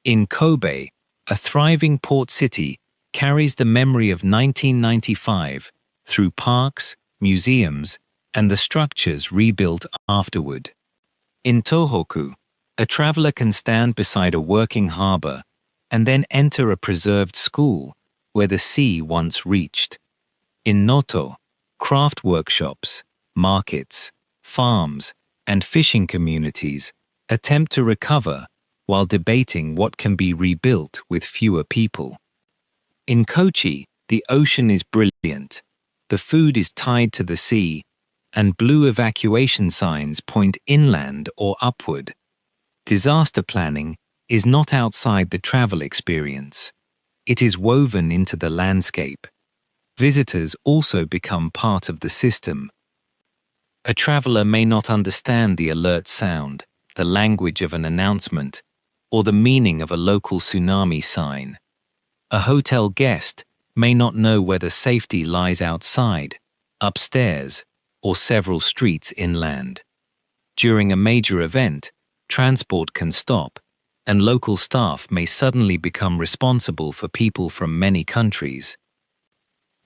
In Kobe, a thriving port city carries the memory of 1995 through parks, museums, and the structures rebuilt afterward. In Tōhoku, a traveler can stand beside a working harbor and then enter a preserved school where the sea once reached. In Noto, craft workshops, markets, farms, and fishing communities attempt to recover while debating what can be rebuilt with fewer people. In Kochi, the ocean is brilliant, the food is tied to the sea, and blue evacuation signs point inland or upward. Disaster planning is not outside the travel experience. It is woven into the landscape. Visitors also become part of the system. A traveler may not understand the alert sound, the language of an announcement, or the meaning of a local tsunami sign. A hotel guest may not know whether safety lies outside, upstairs, or several streets inland. During a major event, transport can stop, and local staff may suddenly become responsible for people from many countries.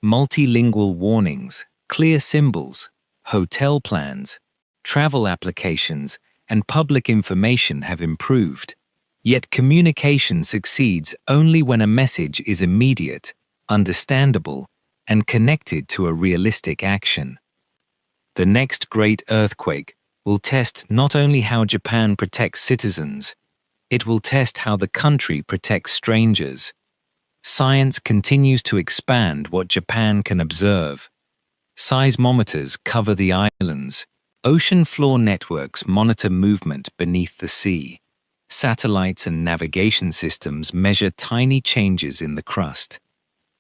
Multilingual warnings, clear symbols, hotel plans, travel applications, and public information have improved. Yet communication succeeds only when a message is immediate, understandable, and connected to a realistic action. The next great earthquake will test not only how Japan protects citizens, it will test how the country protects strangers. Science continues to expand what Japan can observe. Seismometers cover the islands. Ocean floor networks monitor movement beneath the sea. Satellites and navigation systems measure tiny changes in the crust.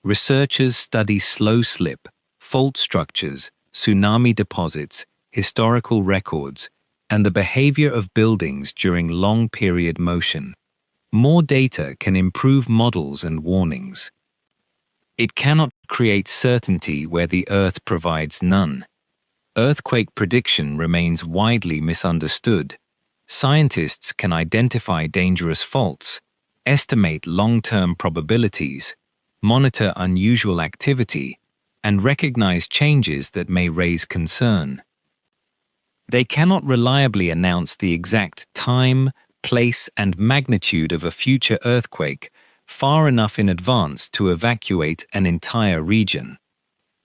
Researchers study slow slip, fault structures, tsunami deposits, historical records, and the behavior of buildings during long-period motion. More data can improve models and warnings. It cannot create certainty where the Earth provides none. Earthquake prediction remains widely misunderstood. Scientists can identify dangerous faults, estimate long-term probabilities, monitor unusual activity, and recognize changes that may raise concern. They cannot reliably announce the exact time, place, and magnitude of a future earthquake far enough in advance to evacuate an entire region.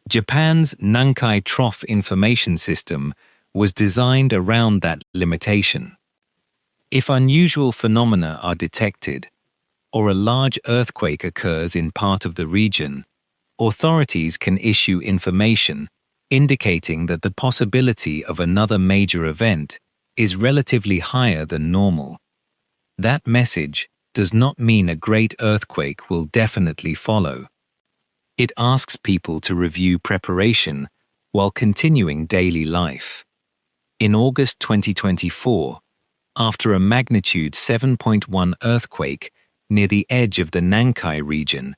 Japan's Nankai Trough Information System was designed around that limitation. If unusual phenomena are detected, or a large earthquake occurs in part of the region, authorities can issue information indicating that the possibility of another major event is relatively higher than normal. That message does not mean a great earthquake will definitely follow. It asks people to review preparation while continuing daily life. In August 2024, after a magnitude 7.1 earthquake near the edge of the Nankai region,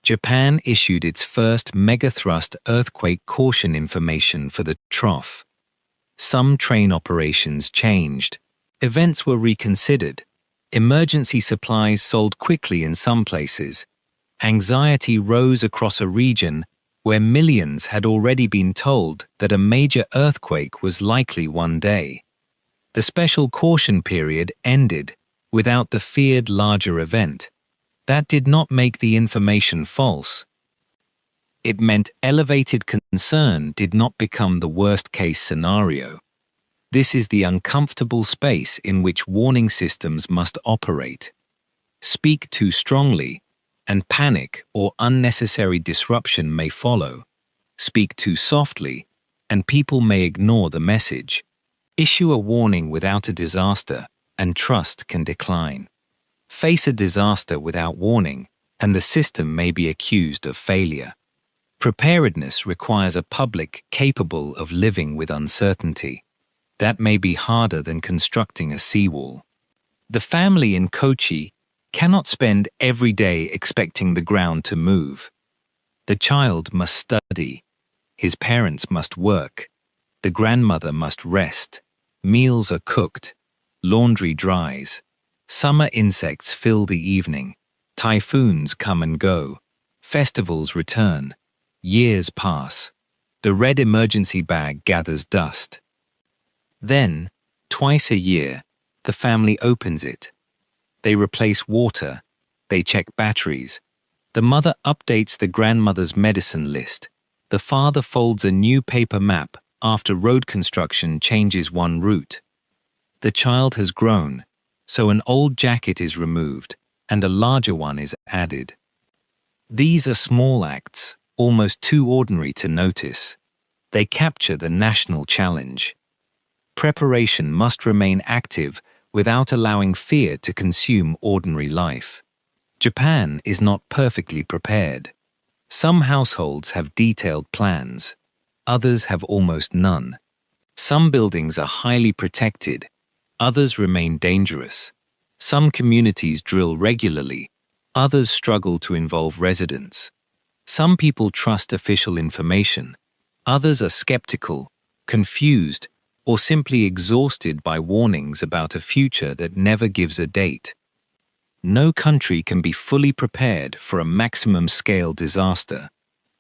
Japan issued its first megathrust earthquake caution information for the trough. Some train operations changed. Events were reconsidered. Emergency supplies sold quickly in some places. Anxiety rose across a region where millions had already been told that a major earthquake was likely one day. The special caution period ended without the feared larger event. That did not make the information false. It meant elevated concern did not become the worst-case scenario. This is the uncomfortable space in which warning systems must operate. Speak too strongly, and panic or unnecessary disruption may follow. Speak too softly, and people may ignore the message. Issue a warning without a disaster, and trust can decline. Face a disaster without warning, and the system may be accused of failure. Preparedness requires a public capable of living with uncertainty. That may be harder than constructing a seawall. The family in Kochi cannot spend every day expecting the ground to move. The child must study. His parents must work. The grandmother must rest. Meals are cooked. Laundry dries. Summer insects fill the evening. Typhoons come and go. Festivals return. Years pass. The red emergency bag gathers dust. Then, twice a year, the family opens it. They replace water. They check batteries. The mother updates the grandmother's medicine list. The father folds a new paper map after road construction changes one route. The child has grown, so an old jacket is removed and a larger one is added. These are small acts, almost too ordinary to notice. They capture the national challenge. Preparation must remain active without allowing fear to consume ordinary life. Japan is not perfectly prepared. Some households have detailed plans. Others have almost none. Some buildings are highly protected. Others remain dangerous. Some communities drill regularly. Others struggle to involve residents. Some people trust official information. Others are skeptical, confused, or simply exhausted by warnings about a future that never gives a date. No country can be fully prepared for a maximum-scale disaster.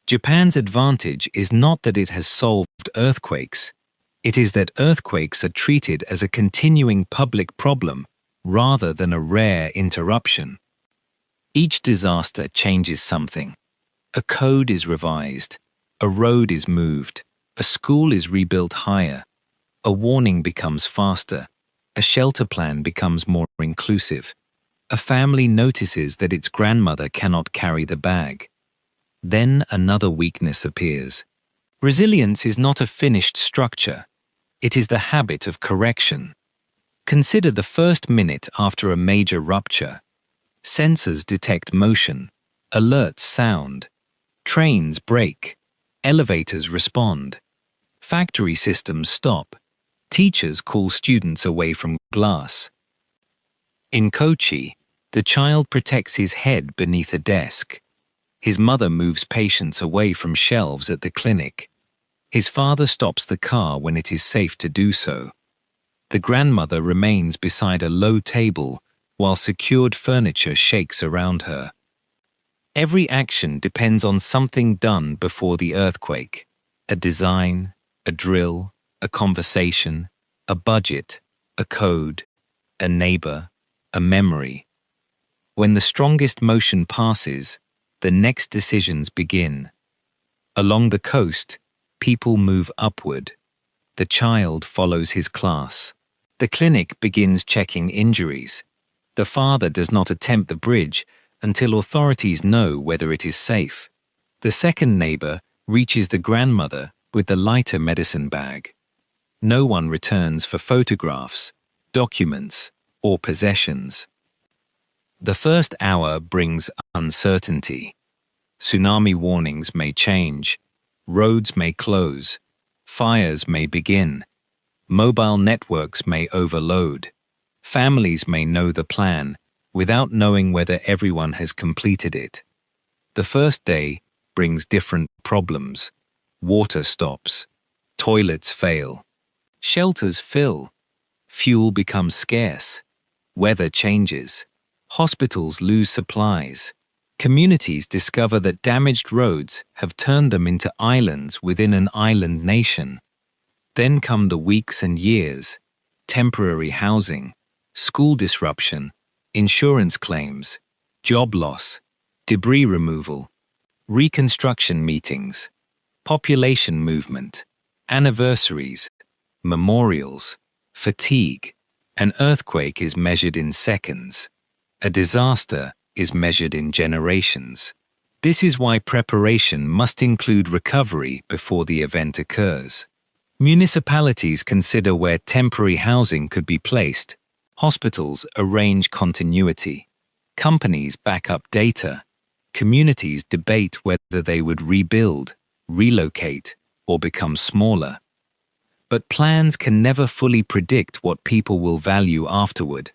Japan's advantage is not that it has solved earthquakes. It is that earthquakes are treated as a continuing public problem rather than a rare interruption. Each disaster changes something. A code is revised, a road is moved, a school is rebuilt higher, a warning becomes faster, a shelter plan becomes more inclusive, a family notices that its grandmother cannot carry the bag. Then another weakness appears. Resilience is not a finished structure. It is the habit of correction. Consider the first minute after a major rupture. Sensors detect motion, alerts sound, trains brake, elevators respond, factory systems stop, teachers call students away from glass. In Kochi, the child protects his head beneath a desk. His mother moves patients away from shelves at the clinic. His father stops the car when it is safe to do so. The grandmother remains beside a low table while secured furniture shakes around her. Every action depends on something done before the earthquake: a design, a drill, a conversation, a budget, a code, a neighbor, a memory. When the strongest motion passes, the next decisions begin. Along the coast, people move upward. The child follows his class. The clinic begins checking injuries. The father does not attempt the bridge until authorities know whether it is safe. The second neighbor reaches the grandmother with the lighter medicine bag. No one returns for photographs, documents, or possessions. The first hour brings uncertainty. Tsunami warnings may change, roads may close, fires may begin, mobile networks may overload, families may know the plan without knowing whether everyone has completed it. The first day brings different problems. Water stops, toilets fail, shelters fill, fuel becomes scarce, weather changes, hospitals lose supplies, communities discover that damaged roads have turned them into islands within an island nation. Then come the weeks and years: temporary housing, school disruption, insurance claims, job loss, debris removal, reconstruction meetings, population movement, anniversaries, memorials, fatigue. An earthquake is measured in seconds. A disaster is measured in generations. This is why preparation must include recovery before the event occurs. Municipalities consider where temporary housing could be placed. Hospitals arrange continuity. Companies back up data. Communities debate whether they would rebuild, relocate, or become smaller. But plans can never fully predict what people will value afterward.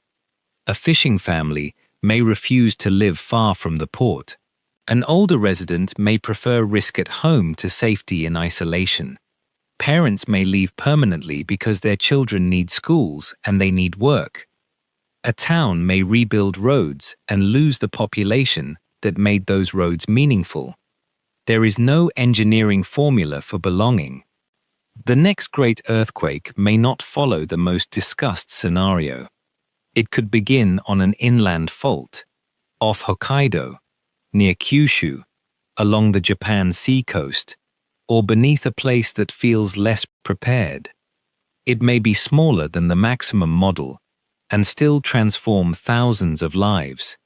A fishing family may refuse to live far from the port. An older resident may prefer risk at home to safety in isolation. Parents may leave permanently because their children need schools and they need work. A town may rebuild roads and lose the population that made those roads meaningful. There is no engineering formula for belonging. The next great earthquake may not follow the most discussed scenario. It could begin on an inland fault, off Hokkaido, near Kyushu, along the Japan sea coast, or beneath a place that feels less prepared. It may be smaller than the maximum model and still transform thousands of lives.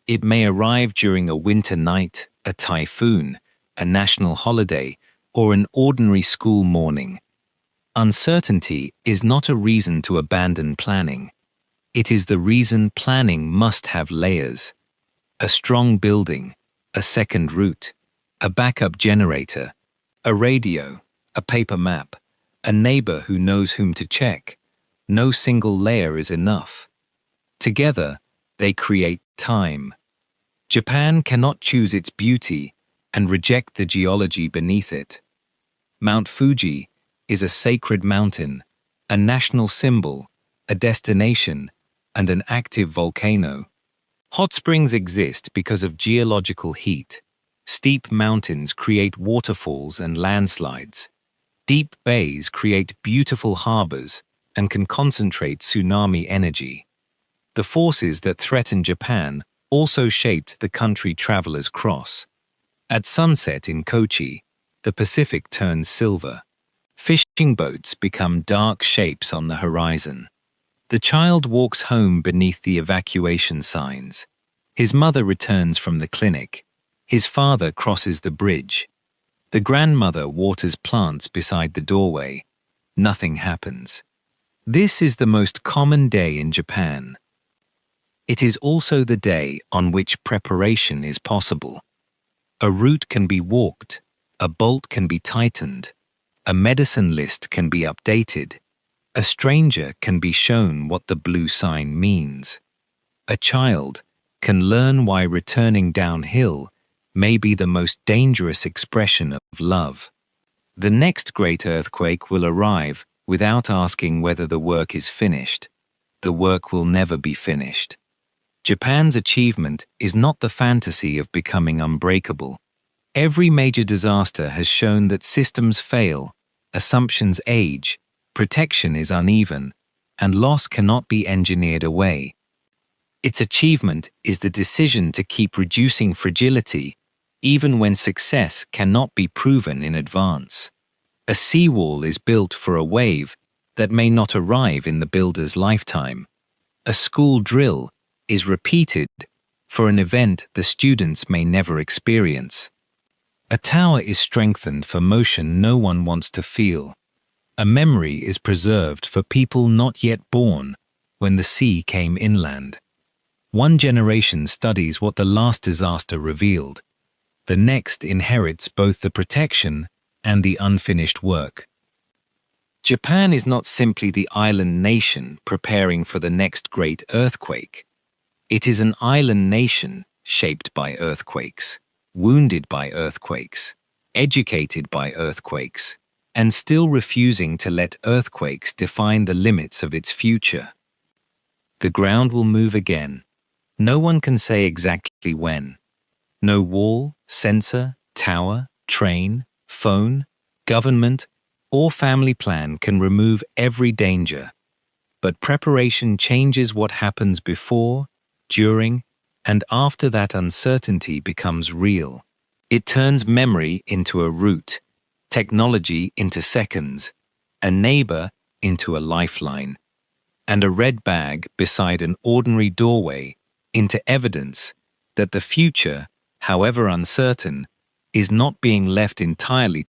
It may arrive during a winter night, a typhoon, a national holiday, or an ordinary school morning. Uncertainty is not a reason to abandon planning. It is the reason planning must have layers. A strong building, a second route, a backup generator, a radio, a paper map, a neighbor who knows whom to check. No single layer is enough. Together, they create time. Japan cannot choose its beauty and reject the geology beneath it. Mount Fuji is a sacred mountain, a national symbol, a destination, and an active volcano. Hot springs exist because of geological heat. Steep mountains create waterfalls and landslides. Deep bays create beautiful harbors and can concentrate tsunami energy. The forces that threaten Japan also shaped the country travelers cross. At sunset in Kochi, the Pacific turns silver. Fishing boats become dark shapes on the horizon. The child walks home beneath the evacuation signs. His mother returns from the clinic. His father crosses the bridge. The grandmother waters plants beside the doorway. Nothing happens. This is the most common day in Japan. It is also the day on which preparation is possible. A route can be walked, a bolt can be tightened, a medicine list can be updated, a stranger can be shown what the blue sign means. A child can learn why returning downhill may be the most dangerous expression of love. The next great earthquake will arrive without asking whether the work is finished. The work will never be finished. Japan's achievement is not the fantasy of becoming unbreakable. Every major disaster has shown that systems fail, assumptions age, protection is uneven, and loss cannot be engineered away. Its achievement is the decision to keep reducing fragility, even when success cannot be proven in advance. A seawall is built for a wave that may not arrive in the builder's lifetime. A school drill is repeated for an event the students may never experience. A tower is strengthened for motion no one wants to feel. A memory is preserved for people not yet born when the sea came inland. One generation studies what the last disaster revealed. The next inherits both the protection and the unfinished work. Japan is not simply the island nation preparing for the next great earthquake. It is an island nation shaped by earthquakes, wounded by earthquakes, educated by earthquakes, and still refusing to let earthquakes define the limits of its future. The ground will move again. No one can say exactly when. No wall, sensor, tower, train, phone, government, or family plan can remove every danger. But preparation changes what happens before, during, and after that uncertainty becomes real. It turns memory into a route, technology into seconds, a neighbor into a lifeline, and a red bag beside an ordinary doorway into evidence that the future, however uncertain, is not being left entirely